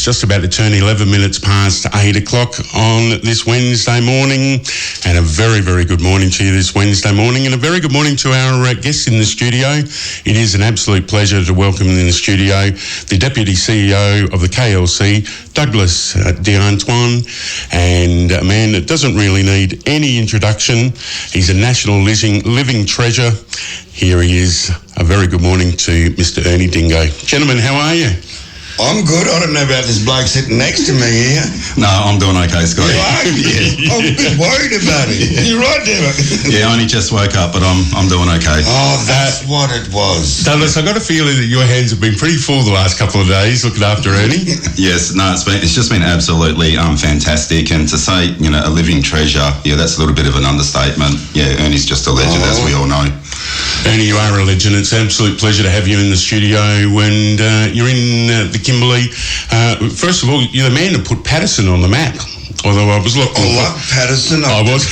It's just about to turn 11 minutes past 8 o'clock on this Wednesday morning, and a very, very good morning to you this Wednesday morning, and a very good morning to our guests in the studio. It is an absolute pleasure to welcome in the studio the Deputy CEO of the KLC, Douglas D'Antoine, and a man that doesn't really need any introduction. He's a national living treasure. Here he is. A very good morning to Mr. Ernie Dingo. Gentlemen, how are you? I'm good. I don't know about this bloke sitting next to me here. No, I'm doing okay, Scotty. Yeah, I'm a bit worried about it. You're right, Dingo. Yeah, I only just woke up, but I'm doing okay. Oh, that's what it was. Douglas, I got a feeling that your hands have been pretty full the last couple of days looking after Ernie. Yes, no, it's just been absolutely fantastic, and to say, a living treasure, yeah, that's a little bit of an understatement. Yeah, Ernie's just a legend, as we all know. Ernie, you are a legend. It's an absolute pleasure to have you in the studio, and you're in the Kimberley. First of all, you're the man that put Patterson on the map. Although I was looking... I love Patterson. I was.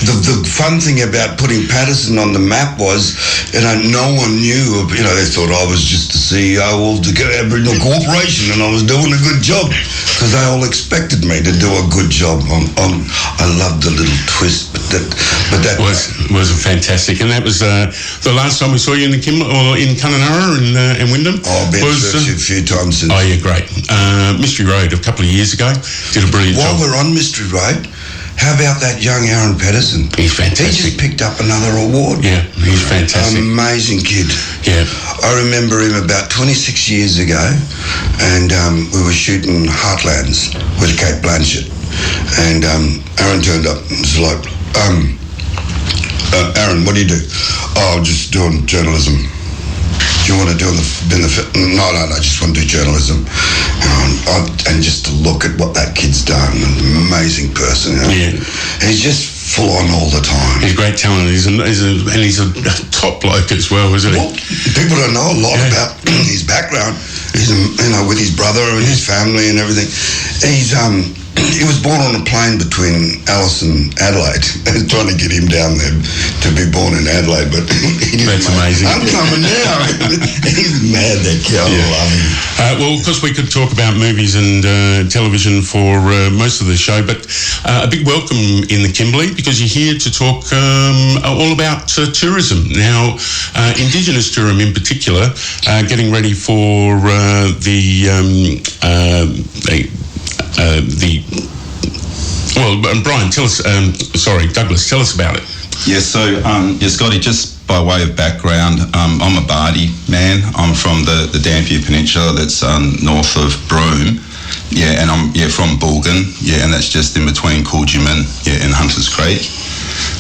The fun thing about putting Patterson on the map was, no one knew, they thought I was just the CEO of the Aboriginal Corporation and I was doing a good job because they all expected me to do a good job. I loved the little twist, but that was fantastic. And that was the last time we saw you in the or in Kununurra and Wyndham. I've been to you a few times since. Oh, yeah, great. Mystery Road a couple of years ago. Did a brilliant job. While we're on Mystery Road, how about that young Aaron Patterson? He's fantastic. He just picked up another award. Yeah, he's fantastic. Amazing kid. Yeah. I remember him about 26 years ago, and we were shooting Heartlands with Kate Blanchett, and Aaron turned up and was like, Aaron, what do you do? Oh, just doing journalism. Do you want to do No, I just want to do journalism. And just to look at what that kid's done, an amazing person. Yeah. He's just full on all the time. He's great talent. He's a top bloke as well, isn't he? Well, people don't know a lot about his background. He's, with his brother and his family and everything. He was born on a plane between Alice and Adelaide. Trying to get him down there to be born in Adelaide, but he didn't. That's amazing. I'm coming now. He's mad, that kid. I love him. Well, of course, we could talk about movies and television for most of the show, but a big welcome in the Kimberley because you're here to talk all about tourism. Now, Indigenous tourism in particular, getting ready for Brian, tell us, Douglas, tell us about it. Yeah, so, Scotty, just by way of background, I'm a Bardi man. I'm from the Dampier Peninsula that's north of Broome. Yeah, and I'm from Bulgan. Yeah, and that's just in between Coolgimman, and Hunters Creek.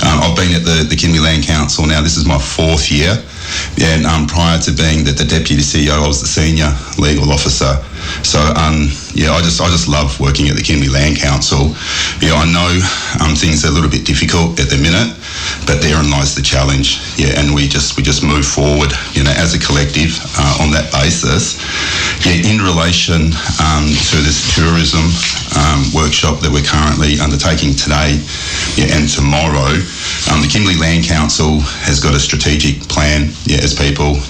I've been at the Kimberley Land Council now. This is my 4th year. Yeah, and prior to being the Deputy CEO, I was the Senior Legal Officer. So, I just love working at the Kimberley Land Council. Yeah, I know things are a little bit difficult at the minute, but therein lies the challenge. Yeah, and we just move forward, as a collective on that basis. Yeah, in relation to this tourism workshop that we're currently undertaking today and tomorrow, the Kimberley Land Council has got a strategic plan. Yeah, as people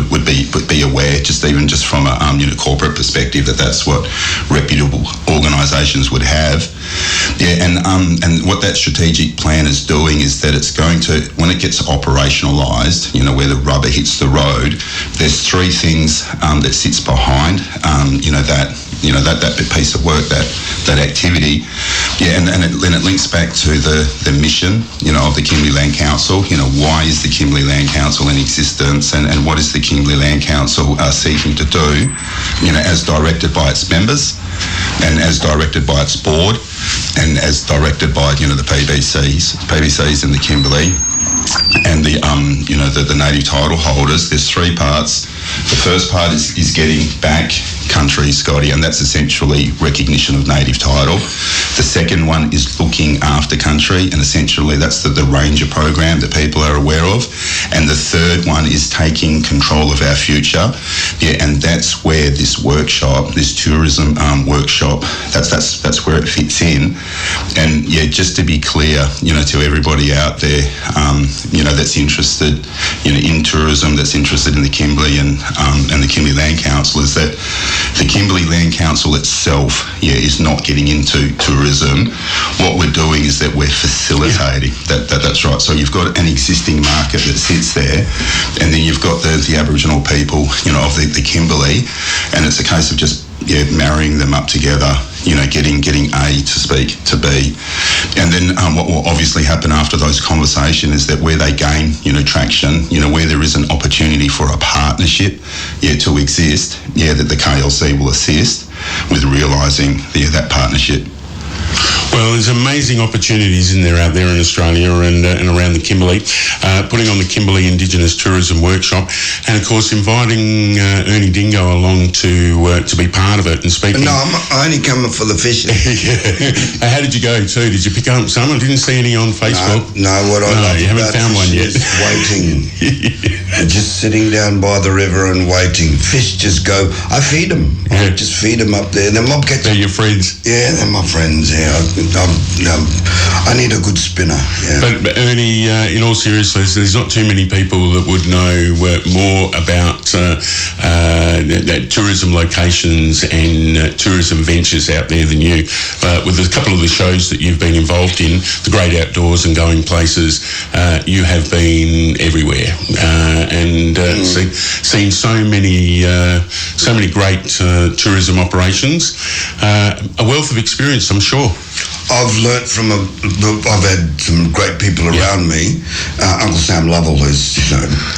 would be aware, just from a corporate perspective, that's what reputable organisations would have. Yeah, and what that strategic plan is doing is that it's going to, when it gets operationalised, where the rubber hits the road, there's 3 things that sits behind that piece of work, that activity. Yeah, and it links back to the mission, of the Kimberley Land Council. Why is the Kimberley Land Council in existence, and what is the Kimberley Land Council seeking to do, as directed by its members, and as directed by its board, and as directed by, the PBCs in the Kimberley, and the native title holders. There's 3 parts. The first part is getting back country, Scotty, and that's essentially recognition of native title. The second one is looking after country, and essentially that's the ranger program that people are aware of. And the third one is taking control of our future. Yeah, and that's where this workshop, this tourism workshop, that's where it fits in. And yeah, just to be clear, to everybody out there, that's interested, in tourism, that's interested in the Kimberley and the Kimberley Land Council, is that, The Kimberley Land Council itself, is not getting into tourism. What we're doing is that we're facilitating. That's right. So you've got an existing market that sits there, and then you've got the Aboriginal people, of the Kimberley, and it's a case of just marrying them up together, getting A to speak to B. And then what will obviously happen after those conversations is that where they gain, traction, where there is an opportunity for a partnership, to exist, that the KLC will assist with realising that partnership. Well, there's amazing opportunities out there in Australia and around the Kimberley. Putting on the Kimberley Indigenous Tourism Workshop, and of course inviting Ernie Dingo along to be part of it and speaking. No, I'm only coming for the fishing. Yeah. How did you go too? Did you pick up some? I didn't see any on Facebook. No, what I love you haven't about found one yet. Is waiting. Just sitting down by the river and waiting. Fish just go. I feed them. I just feed them up there. The mob gets. They're your friends. Yeah, they're my friends. Yeah, I need a good spinner. Yeah. But Ernie, in all seriousness, there's not too many people that would know more about tourism locations and tourism ventures out there than you. With a couple of the shows that you've been involved in, the Great Outdoors and Going Places, you have been everywhere and seen so many great tourism operations. A wealth of experience, I'm sure. I've learnt I've had some great people around me. Uncle Sam Lovell is,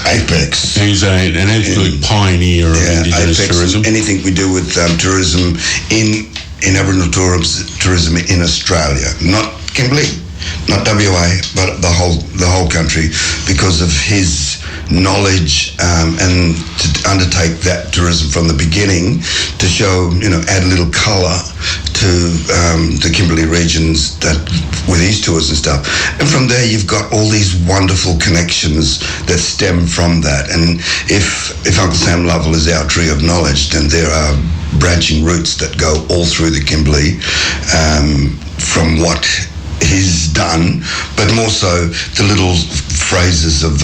apex. He's an absolute pioneer of Indigenous apex tourism. Anything we do with tourism in Aboriginal tourism in Australia, not Kimberley, not WA, but the whole country, because of his knowledge and to undertake that tourism from the beginning to show, add a little colour to the Kimberley regions that with his tours and stuff. And from there you've got all these wonderful connections that stem from that. And if Uncle Sam Lovell is our tree of knowledge, then there are branching roots that go all through the Kimberley from what he's done, but more so the little phrases of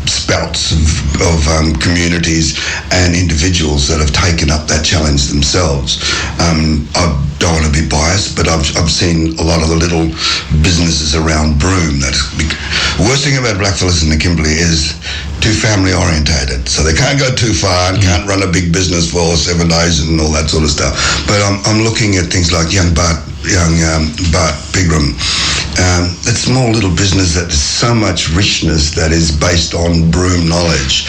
spouts of communities and individuals that have taken up that challenge themselves. I don't want to be biased, but I've seen a lot of the little businesses around Broome. The worst thing about blackfellas in the Kimberley is too family orientated, so they can't go too far and can't run a big business for 7 days and all that sort of stuff. But I'm looking at things like young Bart Pigram. That small little business that there's so much richness that is based on Broome knowledge.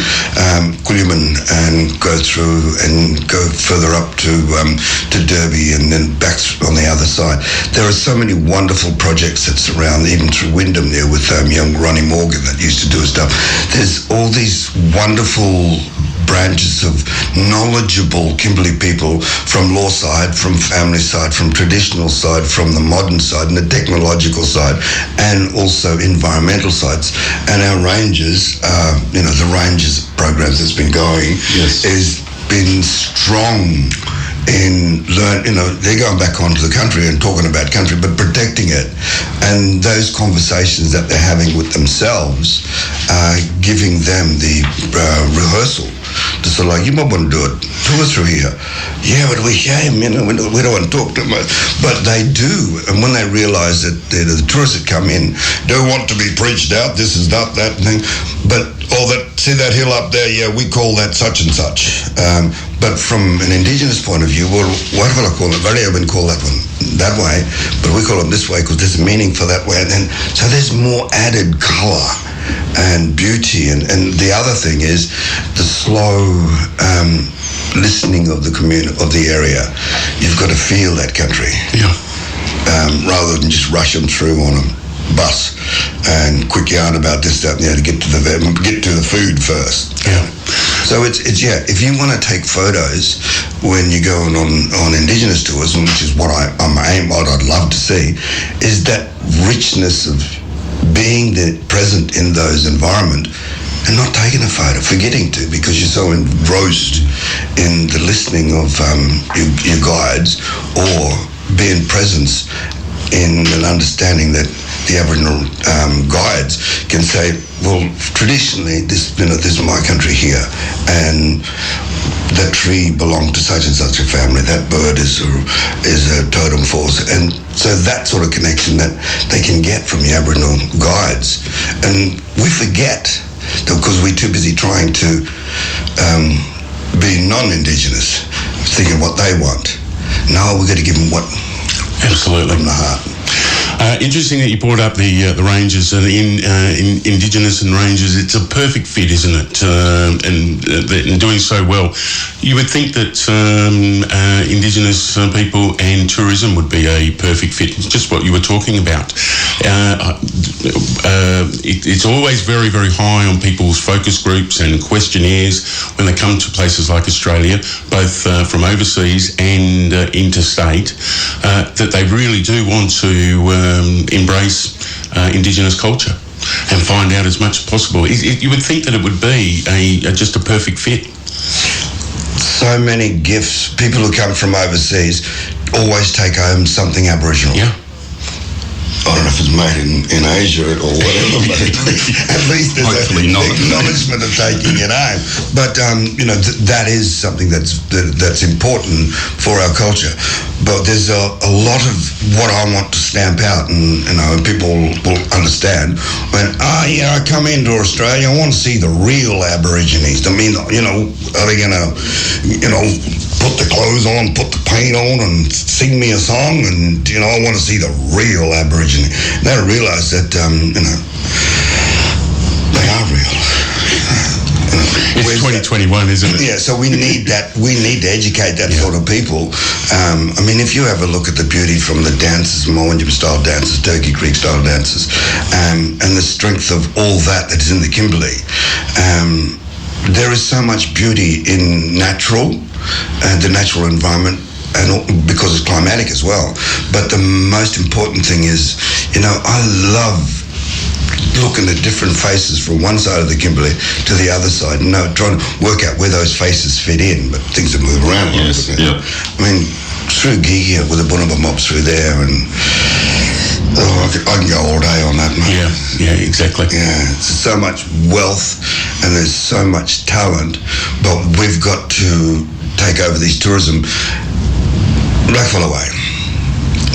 Quilliman, and go through and go further up to Derby and then back on the other side. There are so many wonderful projects that surround, even through Wyndham there with young Ronnie Morgan that used to do stuff. There's all these wonderful branches of knowledgeable Kimberley people from law side, from family side, from traditional side, from the modern side and the technological side, and also environmental sides. And our rangers, the rangers programs that's been going has been strong in they're going back onto the country and talking about country, but protecting it. And those conversations that they're having with themselves are giving them the rehearsal. Just sort of like, you might want to do it 2 or 3 here. Yeah, but we shame, we don't want to talk too much. But they do. And when they realise that the tourists that come in don't want to be preached out, this is not that thing. But, see that hill up there? Yeah, we call that such and such. But from an Indigenous point of view, well, what will I call it? Very often call that one that way, but we call them this way because there's a meaning for that way. And then, so there's more added colour and beauty. And the other thing is the slow listening of the community, of the area. You've got to feel that country. Yeah. Rather than just rush them through on a bus and quick yarn about this, that, and the other, get to the food first. Yeah. So it's if you want to take photos when you're going on Indigenous tourism, which is what I'd love to see, is that richness of being present in those environments and not taking a photo, forgetting to, because you're so engrossed in the listening of your guides, or being presence in an understanding that the Aboriginal guides can say, well, traditionally, this is my country here, and that tree belonged to such and such a family, that bird is a totem force. And so that sort of connection that they can get from the Aboriginal guides. And we forget, because we're too busy trying to be non-Indigenous, thinking what they want. No, we've got to give them what... Absolutely. From the heart. Interesting that you brought up the ranges and in Indigenous and ranges. It's a perfect fit, isn't it? And doing so well. You would think that Indigenous people and tourism would be a perfect fit. It's just what you were talking about. It's always very, very high on people's focus groups and questionnaires when they come to places like Australia, both from overseas and interstate, that they really do want to embrace Indigenous culture and find out as much as possible. You would think that it would be just a perfect fit. So many gifts. People who come from overseas always take home something Aboriginal. Yeah. I don't know if it's made in Asia or whatever, but at least there's an acknowledgement of taking it home. But that is something that's important for our culture. But there's a lot of what I want to stamp out, and people will understand when I come into Australia, I want to see the real Aborigines. I mean, are they going to put the clothes on, put the paint on, and sing me a song? And I want to see the real Aborigine. And I realise that they are real. It's 2021, isn't it? Yeah, so we need that. We need to educate that sort of people. I mean, if you have a look at the beauty from the dances, Mowanjum style dances, Turkey Creek style dances, and the strength of all that is in the Kimberley, there is so much beauty in the natural environment, and because it's climatic as well. But the most important thing is, I love looking at different faces from one side of the Kimberley to the other side, and trying to work out where those faces fit in. But things that move around. Yes, yeah. I mean, through Gigia with the Bunaba mobs through there, and I can go all day on that, mate. Yeah, exactly. Yeah, it's so much wealth and there's so much talent, but we've got to take over these tourism. Blackfellow way,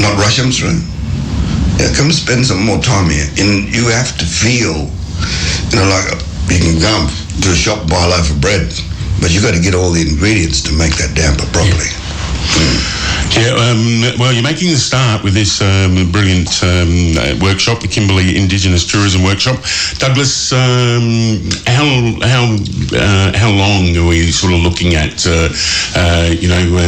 not rush them through. Yeah, come spend some more time here, and you have to feel, like you can go to a shop, buy a loaf of bread, but you got to get all the ingredients to make that damper properly. Well, you're making the start with this brilliant workshop, the Kimberley Indigenous Tourism Workshop. Douglas, how long are we sort of looking at?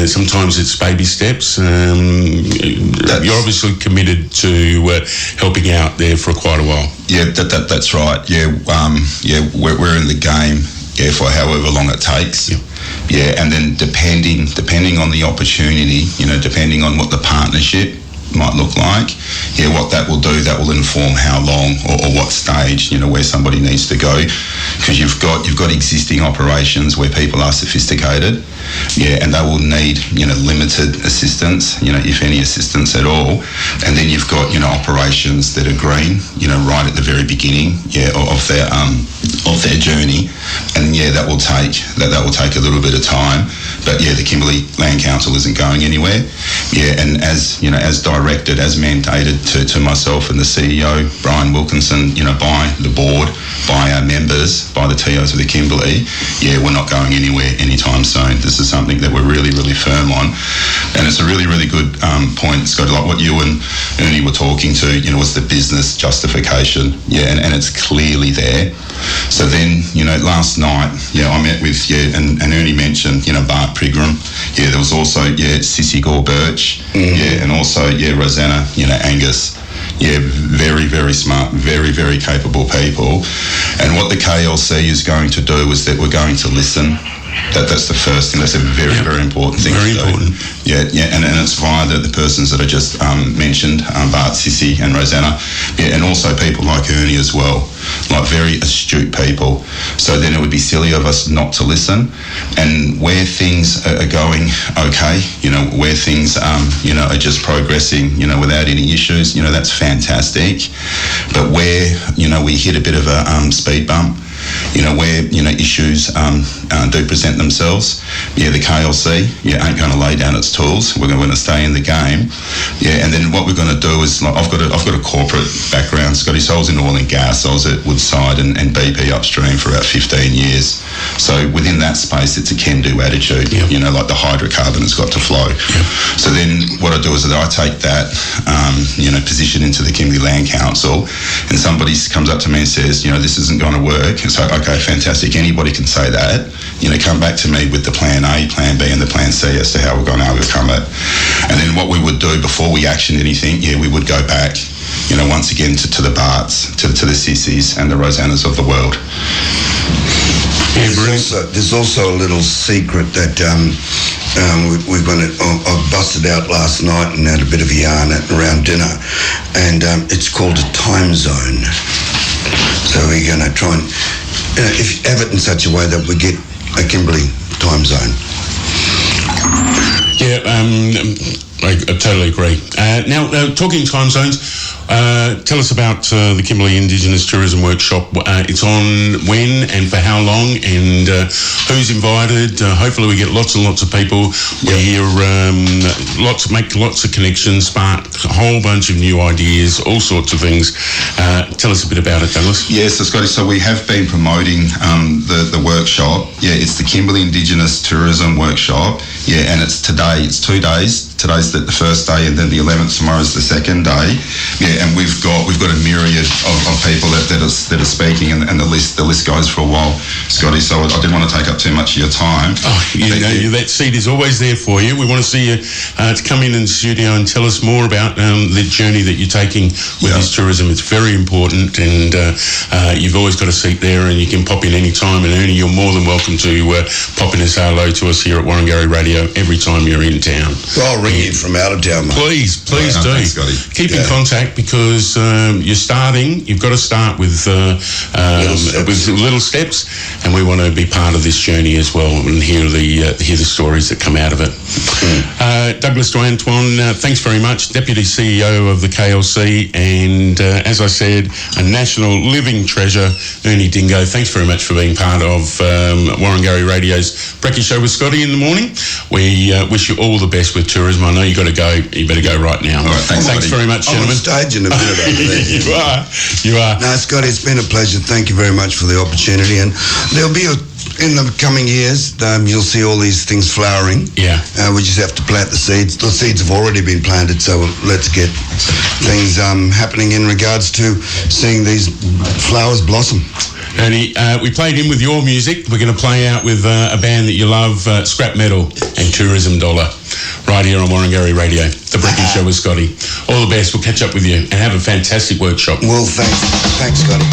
Sometimes it's baby steps. You're obviously committed to helping out there for quite a while. Yeah, that's right. Yeah, we're in the game. Yeah, for however long it takes. Yep. Yeah, and then depending on the opportunity, depending on what the partnership might look like, what that will do, that will inform how long or what stage, where somebody needs to go, because you've got existing operations where people are sophisticated, and they will need, limited assistance, if any assistance at all, and then you've got, operations that are green, right at the very beginning, of their journey, and that will take a little bit of time, but the Kimberley Land Council isn't going anywhere, and as directed, as mandated to myself and the CEO Brian Wilkinson, by the board, by our members, by the TOs of the Kimberley, we're not going anywhere anytime soon. This is something that we're really, really firm on, and it's a really, really good point, Scotty, like what you and Ernie were talking to, was the business justification, and it's clearly there. So then, last night, I met with, and Ernie mentioned, Bart Prigram, there was also, Sissy Gore Birch, and also, Rosanna, Angus. Very, very smart, very, very capable people. And what the KLC is going to do is that we're going to listen. That's the first thing. That's a very, very important thing. Very important. And it's via the persons that I just mentioned, Bart, Sissy and Rosanna, and also people like Ernie as well, like very astute people. So then it would be silly of us not to listen. And where things are going okay, where things, are just progressing, without any issues, that's fantastic. But where, we hit a bit of a speed bump, where, issues do present themselves. Yeah, the KLC, ain't going to lay down its tools. We're going to stay in the game. Yeah, and then what we're going to do is, I've got a corporate background, Scotty. So I was in oil and gas. I was at Woodside and BP upstream for about 15 years. So within that space, it's a can-do attitude. Like the hydrocarbon has got to flow. So then what I do is that I take that, position into the Kimberley Land Council, and somebody comes up to me and says, this isn't going to work. It's like, okay, fantastic. Anybody can say that. Come back to me with the plan A, plan B, and the plan C as to how we're going to overcome it. And then what we would do before we actioned anything, we would go back, once again to the Barts, to the Sissies and the Rosannas of the world. There's also a little secret that I busted out last night and had a bit of a yarn around dinner, and it's called a time zone. So we're going to try and have it in such a way that we get a Kimberley time zone. Yeah, I totally agree. Now, talking time zones, tell us about the Kimberley Indigenous Tourism Workshop. It's on when and for how long, and who's invited? Hopefully we get lots and lots of people. We hear make lots of connections, spark a whole bunch of new ideas, all sorts of things. Tell us a bit about it, Douglas. Yeah, so Scotty, so we have been promoting the workshop. Yeah, it's the Kimberley Indigenous Tourism Workshop. Yeah, and it's today. It's 2 days. Today's the first day, and then the 11th, tomorrow's the second day. Yeah, and we've got a myriad of people that are speaking, and the list goes for a while, Scotty. So I didn't want to take up too much of your time. Oh, that seat is always there for you. We want to see you to come in the studio and tell us more about the journey that you're taking with this tourism. It's very important, and you've always got a seat there, and you can pop in any time. And Ernie, you're more than welcome to pop in and say hello to us here at Warrangary Radio every time you're in town. Well, I'll ring you from out of town, mate. Please do. Thanks, Scotty. Keep in contact, because you're starting. You've got to start with little steps, and we want to be part of this journey as well and hear the stories that come out of it. Douglas Duantoine, thanks very much, Deputy CEO of the KLC, and as I said, a national living treasure, Ernie Dingo. Thanks very much for being part of Warrangary Radio's BREKKY Show with Scotty in the morning. We wish you all the best with tourism. I know you got to go. You better go right now. All right, thanks very much, I'm gentlemen. on stage in a minute over there. You are. No, Scotty, it's been a pleasure. Thank you very much for the opportunity, and there'll be in the coming years, you'll see all these things flowering. Yeah. We just have to plant the seeds. The seeds have already been planted, so let's get things happening in regards to seeing these flowers blossom. Ernie, we played in with your music. We're going to play out with a band that you love, Scrap Metal and Tourism Dollar, right here on Warrangary Radio. The BREKKY Show with Scotty. All the best. We'll catch up with you and have a fantastic workshop. Well, thanks, Scotty.